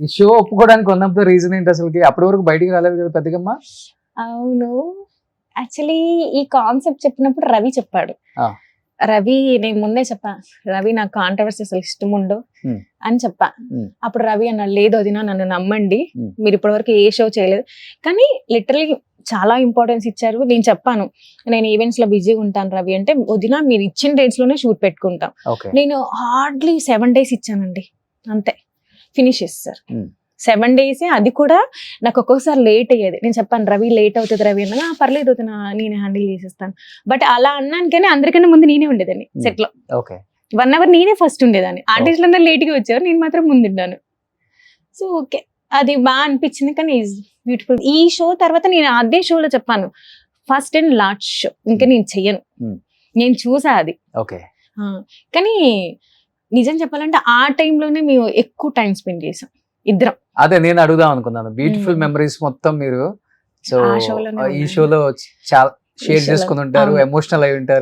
ఈ షో ఒప్పుకోవడానికి one of the reason ఏంటి అసలుకి? అప్పటి వరకు బయటికి రాలేదు కదా పెద్దగమ్మ. అవును. యాక్చువల్లీ ఈ కాన్సెప్ట్ చెప్పినప్పుడు రవి చెప్పాడు. ఆ. రవి నేను ముందే చెప్పా, రవి నాకు కాంట్రవర్సీ అసలు ఇష్టం ఉండవు అని చెప్పా. అప్పుడు రవి అన్నాడు, లేదు వదినా నన్ను నమ్మండి, మీరు ఇప్పటివరకు ఏ షో చేయలేదు. కానీ లిటరలీ చాలా ఇంపార్టెన్స్ ఇచ్చారు. నేను చెప్పాను, నేను ఈవెంట్స్ లో బిజీగా ఉంటాను రవి అంటే, వదినా మీరు ఇచ్చిన డేట్స్ లోనే షూట్ పెట్టుకుంటాం. నేను హార్డ్లీ 7 days ఇచ్చానండి, అంతే ఫినిష్ చేస్తారు. 7 days, అది కూడా నాకు ఒక్కొక్కసారి లేట్ అయ్యేది. నేను చెప్పాను రవి లేట్ అవుతుంది రవి అన్నా, పర్లేదు అవుతున్నా నేను హ్యాండిల్ చేసేస్తాను. బట్ అలా అన్నాను కానీ అందరికన్నా ముందు నేనే ఉండేదాన్ని సెట్ లో. 1 hour నేనే ఫస్ట్ ఉండేదాన్ని. ఆర్టిస్టులు అందరూ లేట్ గా వచ్చారు, నేను మాత్రం ముందున్నాను. సో ఓకే, అది బాగా అనిపించింది. కానీ ఈజ్ బ్యూటిఫుల్. ఈ షో తర్వాత నేను అదే షోలో చెప్పాను, ఫస్ట్ అండ్ లాస్ట్ షో ఇంకా నేను చెయ్యను. నేను చూసా అది. కానీ నిజం చెప్పాలంటే ఆ టైంలోనే మేము ఎక్కువ టైం స్పెండ్ చేసాం ఇద్దరం. అదే నేను అడుగుదాం అనుకున్నాను, బ్యూటిఫుల్ మెమరీస్ మొత్తం మీరు సో ఆ షోలోనే ఈ షోలో చాలా షేర్ చేసుకుని ఉంటారు, ఎమోషనల్ అయి ఉంటారు.